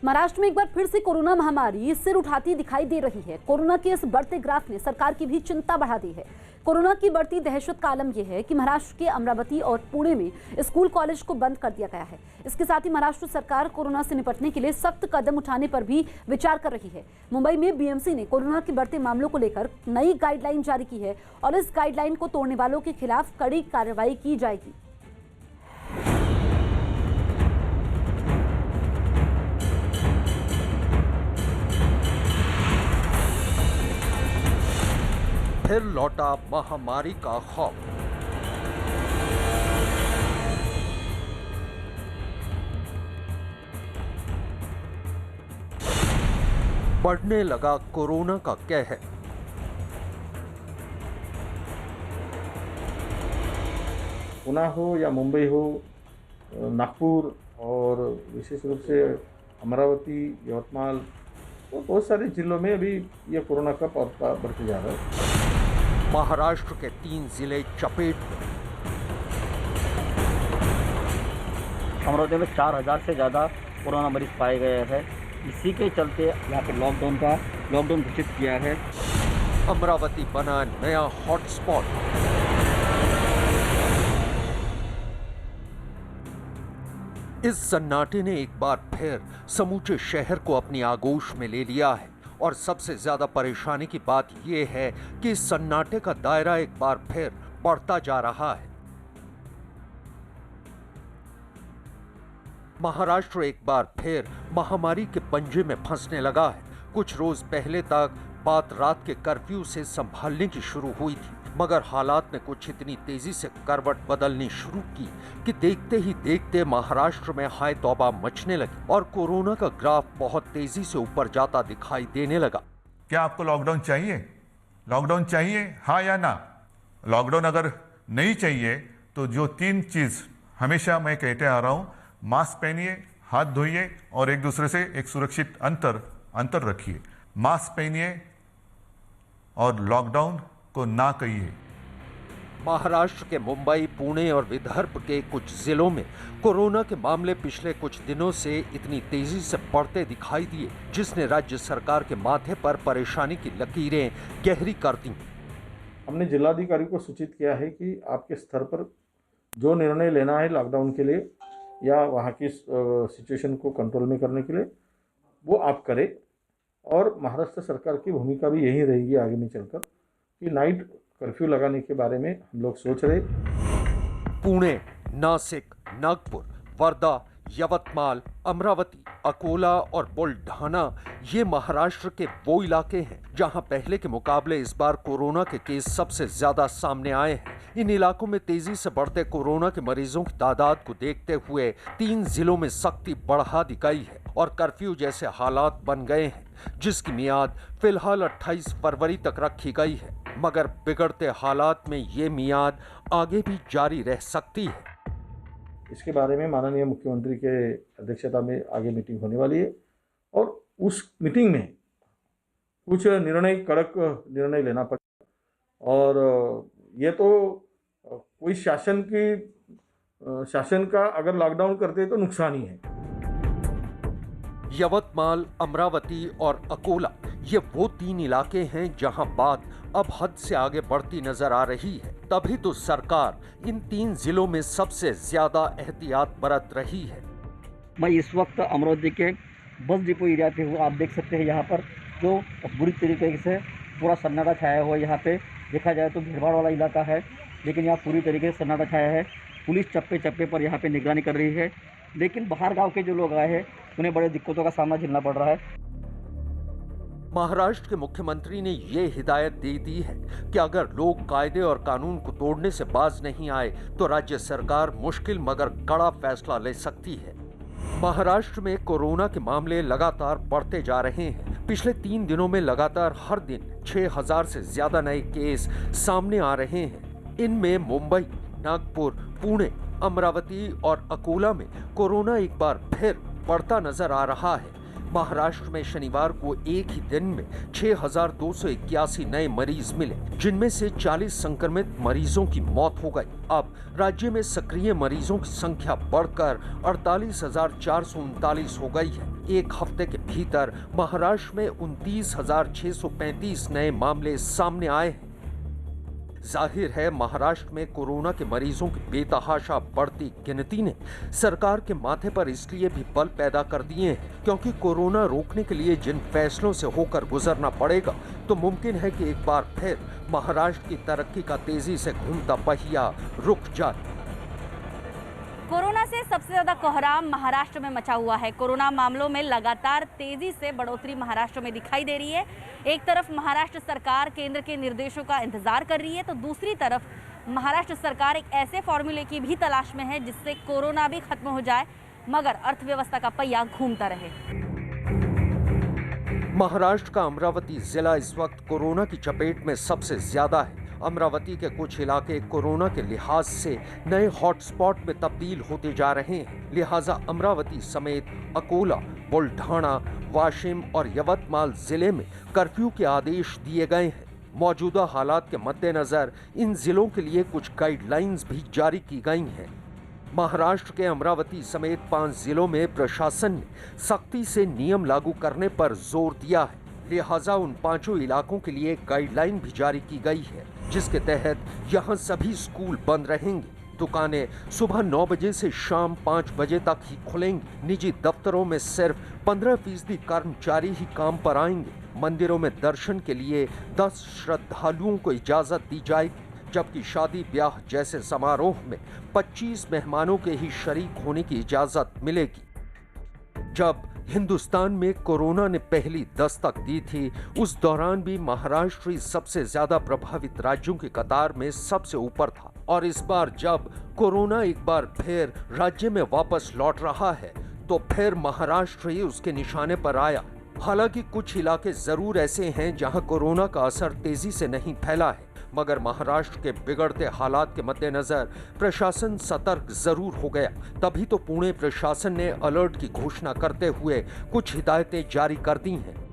महाराष्ट्र में एक बार फिर से कोरोना महामारी सिर उठाती दिखाई दे रही है। कोरोना के इस बढ़ते ग्राफ ने सरकार की भी चिंता बढ़ा दी है। कोरोना की बढ़ती दहशत का आलम यह है कि महाराष्ट्र के अमरावती और पुणे में स्कूल कॉलेज को बंद कर दिया गया है। इसके साथ ही महाराष्ट्र सरकार कोरोना से निपटने के लिए सख्त कदम उठाने पर भी विचार कर रही है। मुंबई में बीएमसी ने कोरोना के बढ़ते मामलों को लेकर नई गाइडलाइन जारी की है और इस गाइडलाइन को तोड़ने वालों के खिलाफ कड़ी कार्रवाई की जाएगी। फिर लौटा महामारी का खौफ। बढ़ने लगा कोरोना का कहर। पुणे हो या मुंबई हो, नागपुर और विशेष रूप से अमरावती, यवतमाल, तो बहुत सारे जिलों में अभी ये कोरोना का प्रभाव बढ़ते जा रहा है। महाराष्ट्र के 3 जिले चपेट में। अमरावती में 4000 से ज़्यादा कोरोना मरीज पाए गए हैं। इसी के चलते यहाँ पे लॉकडाउन घोषित किया है। अमरावती बना नया हॉटस्पॉट। इस सन्नाटे ने एक बार फिर समूचे शहर को अपनी आगोश में ले लिया है और सबसे ज्यादा परेशानी की बात यह है कि इस सन्नाटे का दायरा एक बार फिर बढ़ता जा रहा है। महाराष्ट्र एक बार फिर महामारी के पंजे में फंसने लगा है। कुछ रोज पहले तक बात रात के कर्फ्यू से संभालने की शुरू हुई थी, मगर हालात ने कुछ इतनी तेजी से करवट बदलनी शुरू की कि देखते ही देखते महाराष्ट्र में हाय तौबा मचने लगी और कोरोना का ग्राफ बहुत तेजी से ऊपर जाता दिखाई देने लगा। क्या आपको लॉकडाउन चाहिए? लॉकडाउन चाहिए, हाँ या ना? लॉकडाउन अगर नहीं चाहिए तो जो 3 चीज हमेशा मैं कहते आ रहा हूँ, मास्क पहनिए, हाथ धोइए और एक दूसरे से एक सुरक्षित अंतर रखिए। मास्क पहनिए और लॉकडाउन को ना कहिए। महाराष्ट्र के मुंबई, पुणे और विदर्भ के कुछ जिलों में कोरोना के मामले पिछले कुछ दिनों से इतनी तेजी से बढ़ते दिखाई दिए, जिसने राज्य सरकार के माथे पर परेशानी की लकीरें गहरी कर दी। हमने जिलाधिकारी को सूचित किया है कि आपके स्तर पर जो निर्णय लेना है लॉकडाउन के लिए या वहाँ की सिचुएशन को कंट्रोल में करने के लिए, वो आप करें। और महाराष्ट्र सरकार की भूमिका भी यही रहेगी आगे में चलकर कि नाइट कर्फ्यू लगाने के बारे में हम लोग सोच रहे। पुणे, नासिक, नागपुर, वर्धा, यवतमाल, अमरावती, अकोला और बुलढाना ये महाराष्ट्र के वो इलाके हैं जहां पहले के मुकाबले इस बार कोरोना के केस सबसे ज्यादा सामने आए हैं। इन इलाकों में तेजी से बढ़ते कोरोना के मरीजों की तादाद को देखते हुए 3 जिलों में सख्ती बढ़ा दी गई है और कर्फ्यू जैसे हालात बन गए हैं, जिसकी मियाद फिलहाल 28 फरवरी तक रखी गई है, मगर बिगड़ते हालात में ये मियाद आगे भी जारी रह सकती है। इसके बारे में माननीय मुख्यमंत्री के अध्यक्षता में आगे मीटिंग होने वाली है और उस मीटिंग में कुछ कड़क निर्णय लेना पड़ेगा। और ये तो कोई शासन का अगर लॉकडाउन करते हैं तो नुकसान ही है। यवतमाल, अमरावती और अकोला ये वो 3 इलाके हैं जहां बात अब हद से आगे बढ़ती नजर आ रही है। तभी तो सरकार इन 3 जिलों में सबसे ज्यादा एहतियात बरत रही है। मैं इस वक्त अमरावती के बस डिपो एरिया पे हूँ। आप देख सकते हैं यहाँ पर जो बुरी तरीके से पूरा सन्नाटा छाया हुआ है। यहाँ पे देखा जाए तो भीड़भाड़ वाला इलाका है, लेकिन यहाँ पूरी तरीके से सन्नाटा छाया है। पुलिस चप्पे चप्पे पर यहाँ पे निगरानी कर रही है, लेकिन बाहर गाँव के जो लोग आए हैं उन्हें बड़े दिक्कतों का सामना झेलना पड़ रहा है। महाराष्ट्र के मुख्यमंत्री ने ये हिदायत दे दी है कि अगर लोग कायदे और कानून को तोड़ने से बाज नहीं आए तो राज्य सरकार मुश्किल मगर कड़ा फैसला ले सकती है। महाराष्ट्र में कोरोना के मामले लगातार बढ़ते जा रहे हैं। पिछले 3 दिनों में लगातार हर दिन 6000 से ज्यादा नए केस सामने आ रहे हैं। इनमें मुंबई, नागपुर, पुणे, अमरावती और अकोला में कोरोना एक बार फिर बढ़ता नजर आ रहा है। महाराष्ट्र में शनिवार को एक ही दिन में 6,281 नए मरीज मिले, जिनमें से 40 संक्रमित मरीजों की मौत हो गई। अब राज्य में सक्रिय मरीजों की संख्या बढ़कर 48,439 हो गई है। एक हफ्ते के भीतर महाराष्ट्र में 29,635 नए मामले सामने आए हैं। जाहिर है, महाराष्ट्र में कोरोना के मरीजों की बेतहाशा बढ़ती गिनती ने सरकार के माथे पर इसलिए भी बल पैदा कर दिए हैं क्योंकि कोरोना रोकने के लिए जिन फैसलों से होकर गुजरना पड़ेगा, तो मुमकिन है कि एक बार फिर महाराष्ट्र की तरक्की का तेजी से घूमता पहिया रुक जाए। कोरोना से सबसे ज्यादा कोहराम महाराष्ट्र में मचा हुआ है। कोरोना मामलों में लगातार तेजी से बढ़ोतरी महाराष्ट्र में दिखाई दे रही है। एक तरफ महाराष्ट्र सरकार केंद्र के निर्देशों का इंतजार कर रही है, तो दूसरी तरफ महाराष्ट्र सरकार एक ऐसे फॉर्मूले की भी तलाश में है जिससे कोरोना भी खत्म हो जाए मगर अर्थव्यवस्था का पहिया घूमता रहे। महाराष्ट्र का अमरावती जिला इस वक्त कोरोना की चपेट में सबसे ज्यादा है। अमरावती के कुछ इलाके कोरोना के लिहाज से नए हॉटस्पॉट में तब्दील होते जा रहे हैं। लिहाजा अमरावती समेत अकोला, बुलढाना, वाशिम और यवतमाल जिले में कर्फ्यू के आदेश दिए गए हैं। मौजूदा हालात के मद्देनजर इन जिलों के लिए कुछ गाइडलाइंस भी जारी की गई हैं। महाराष्ट्र के अमरावती समेत 5 जिलों में प्रशासन ने सख्ती से नियम लागू करने पर जोर दिया है। लिहाजा उन 5 इलाकों के लिए गाइडलाइन भी जारी की गई है, जिसके तहत यहां सभी स्कूल बंद रहेंगे। दुकानें सुबह 9 बजे से शाम 5 बजे तक ही खुलेंगी। निजी दफ्तरों में सिर्फ 15% कर्मचारी ही काम पर आएंगे। मंदिरों में दर्शन के लिए 10 श्रद्धालुओं को इजाजत दी जाएगी, जबकि शादी ब्याह जैसे समारोह में 25 मेहमानों के ही शरीक होने की इजाजत मिलेगी। जब हिंदुस्तान में कोरोना ने पहली दस्तक दी थी, उस दौरान भी महाराष्ट्र सबसे ज्यादा प्रभावित राज्यों की कतार में सबसे ऊपर था। और इस बार जब कोरोना एक बार फिर राज्य में वापस लौट रहा है, तो फिर महाराष्ट्र ही उसके निशाने पर आया। हालांकि कुछ इलाके जरूर ऐसे हैं जहां कोरोना का असर तेजी से नहीं फैला है, मगर महाराष्ट्र के बिगड़ते हालात के मद्देनजर प्रशासन सतर्क जरूर हो गया। तभी तो पुणे प्रशासन ने अलर्ट की घोषणा करते हुए कुछ हिदायतें जारी कर दी हैं।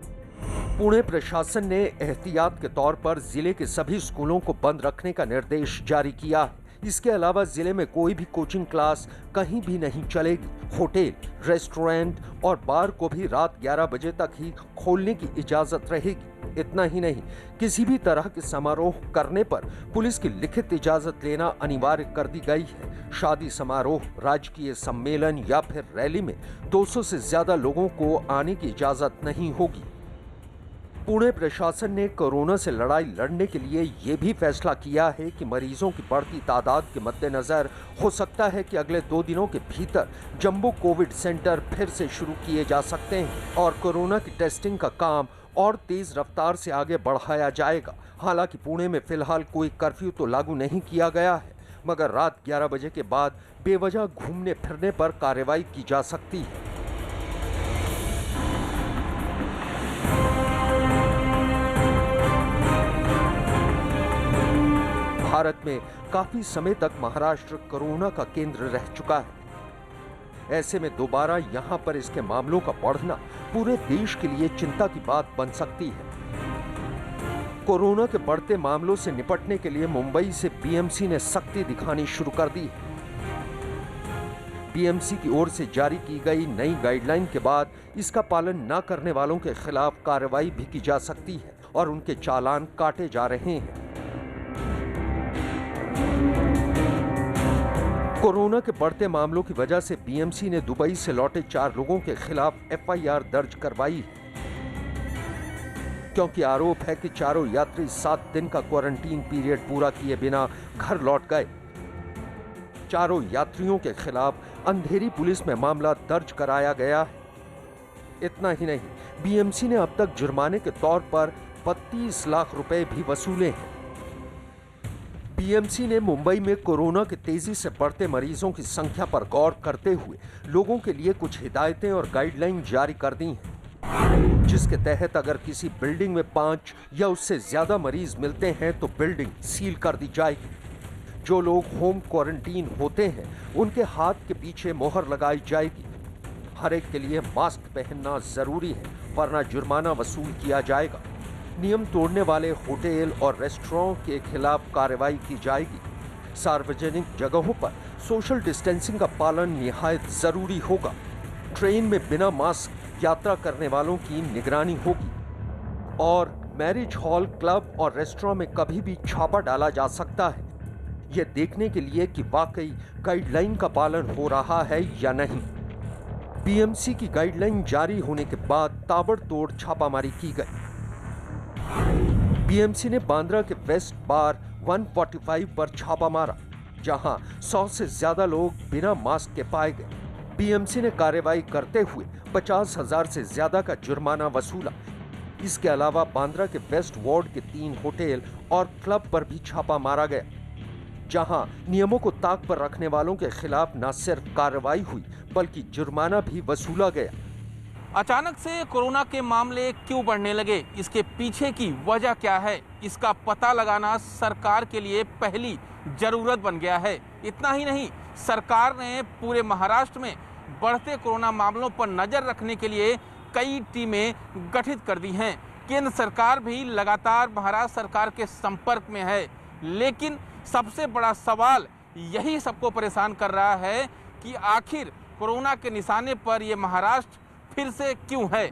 पुणे प्रशासन ने एहतियात के तौर पर जिले के सभी स्कूलों को बंद रखने का निर्देश जारी किया है। इसके अलावा जिले में कोई भी कोचिंग क्लास कहीं भी नहीं चलेगी। होटल, रेस्टोरेंट और बार को भी रात 11 बजे तक ही खोलने की इजाजत रहेगी। इतना ही नहीं, किसी भी तरह के समारोह करने पर पुलिस की लिखित इजाजत लेना अनिवार्य कर दी गई है। शादी समारोह, राजकीय सम्मेलन या फिर रैली में 200 से ज्यादा लोगों को आने की इजाजत नहीं होगी। पुणे प्रशासन ने कोरोना से लड़ाई लड़ने के लिए ये भी फैसला किया है कि मरीजों की बढ़ती तादाद के मद्देनजर हो सकता है कि अगले 2 दिनों के भीतर जंबो कोविड सेंटर फिर से शुरू किए जा सकते हैं और कोरोना की टेस्टिंग का काम और तेज रफ्तार से आगे बढ़ाया जाएगा। हालांकि पुणे में फिलहाल कोई कर्फ्यू तो लागू नहीं किया गया है, मगर रात 11 बजे के बाद बेवजह घूमने फिरने पर कार्रवाई की जा सकती है। भारत में काफी समय तक महाराष्ट्र कोरोना का केंद्र रह चुका है। ऐसे में दोबारा यहां पर इसके मामलों का बढ़ना पूरे देश के लिए चिंता की बात बन सकती है। कोरोना के बढ़ते मामलों से निपटने के लिए मुंबई से बीएमसी ने सख्ती दिखानी शुरू कर दी है। बीएमसी की ओर से जारी की गई नई गाइडलाइन के बाद इसका पालन न करने वालों के खिलाफ कार्रवाई भी की जा सकती है और उनके चालान काटे जा रहे हैं। कोरोना के बढ़ते मामलों की वजह से बीएमसी ने दुबई से लौटे 4 लोगों के खिलाफ एफआईआर दर्ज करवाई है, क्योंकि आरोप है कि चारों यात्री 7 दिन का क्वारंटीन पीरियड पूरा किए बिना घर लौट गए। चारों यात्रियों के खिलाफ अंधेरी पुलिस में मामला दर्ज कराया गया है। इतना ही नहीं, बीएमसी ने अब तक जुर्माने के तौर पर 32 लाख रुपए भी वसूले हैं। बीएमसी ने मुंबई में कोरोना के तेजी से बढ़ते मरीजों की संख्या पर गौर करते हुए लोगों के लिए कुछ हिदायतें और गाइडलाइन जारी कर दी हैं, जिसके तहत अगर किसी बिल्डिंग में 5 या उससे ज्यादा मरीज मिलते हैं तो बिल्डिंग सील कर दी जाएगी। जो लोग होम क्वारंटीन होते हैं उनके हाथ के पीछे मोहर लगाई जाएगी। हर एक के लिए मास्क पहनना जरूरी है, वरना जुर्माना वसूल किया जाएगा। नियम तोड़ने वाले होटल और रेस्टोरेंट के खिलाफ कार्रवाई की जाएगी। सार्वजनिक जगहों पर सोशल डिस्टेंसिंग का पालन निहायत जरूरी होगा। ट्रेन में बिना मास्क यात्रा करने वालों की निगरानी होगी और मैरिज हॉल, क्लब और रेस्टोरेंट में कभी भी छापा डाला जा सकता है, यह देखने के लिए कि वाकई गाइडलाइन का पालन हो रहा है या नहीं। बीएमसी की गाइडलाइन जारी होने के बाद ताबड़तोड़ छापामारी की गई। बीएमसी ने बांद्रा के वेस्ट बार 145 पर छापा मारा, जहां 100 से ज्यादा लोग बिना मास्क के पाए गए। बीएमसी ने कार्रवाई करते हुए 50,000 से ज्यादा का जुर्माना वसूला। इसके अलावा बांद्रा के वेस्ट वार्ड के 3 होटल और क्लब पर भी छापा मारा गया, जहां नियमों को ताक पर रखने वालों के खिलाफ न सिर्फ कार्रवाई हुई बल्कि जुर्माना भी वसूला गया। अचानक से कोरोना के मामले क्यों बढ़ने लगे, इसके पीछे की वजह क्या है, इसका पता लगाना सरकार के लिए पहली जरूरत बन गया है। इतना ही नहीं, सरकार ने पूरे महाराष्ट्र में बढ़ते कोरोना मामलों पर नजर रखने के लिए कई टीमें गठित कर दी हैं। केंद्र सरकार भी लगातार महाराष्ट्र सरकार के संपर्क में है, लेकिन सबसे बड़ा सवाल यही सबको परेशान कर रहा है कि आखिर कोरोना के निशाने पर ये महाराष्ट्र फिर से क्यों है।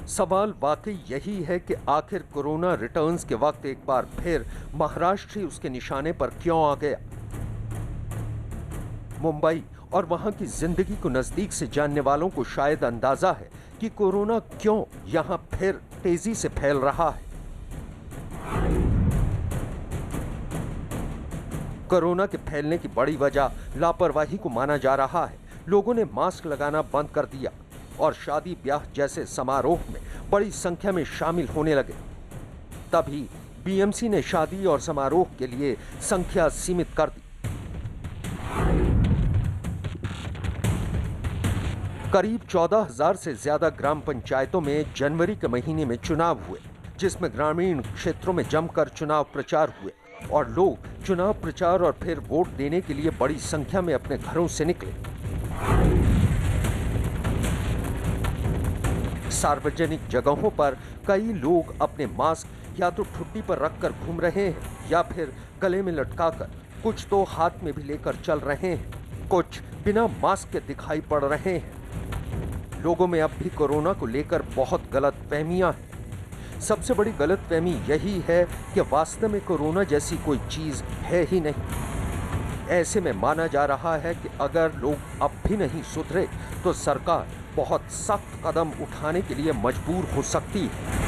सवाल वाकई यही है कि आखिर कोरोना रिटर्न्स के वक्त एक बार फिर महाराष्ट्र ही उसके निशाने पर क्यों आ गया। मुंबई और वहां की जिंदगी को नजदीक से जानने वालों को शायद अंदाजा है कि कोरोना क्यों यहां फिर तेजी से फैल रहा है। कोरोना के फैलने की बड़ी वजह लापरवाही को माना जा रहा है। लोगों ने मास्क लगाना बंद कर दिया और शादी ब्याह जैसे समारोह में बड़ी संख्या में शामिल होने लगे। तभी बीएमसी ने शादी और समारोह के लिए संख्या सीमित कर दी। करीब 14,000 से ज्यादा ग्राम पंचायतों में जनवरी के महीने में चुनाव हुए, जिसमें ग्रामीण क्षेत्रों में जमकर चुनाव प्रचार हुए और लोग चुनाव प्रचार और फिर वोट देने के लिए बड़ी संख्या में अपने घरों से निकले। सार्वजनिक जगहों पर कई लोग अपने मास्क या तो ठुड्डी पर रखकर घूम रहे हैं या फिर गले में लटकाकर, कुछ तो हाथ में भी लेकर चल रहे हैं, कुछ बिना मास्क के दिखाई पड़ रहे हैं। लोगों में अब भी कोरोना को लेकर बहुत गलतफहमियां हैं। सबसे बड़ी गलतफहमी यही है कि वास्तव में कोरोना जैसी कोई चीज है ही नहीं। ऐसे में माना जा रहा है कि अगर लोग अब भी नहीं सुधरे तो सरकार बहुत सख्त कदम उठाने के लिए मजबूर हो सकती है।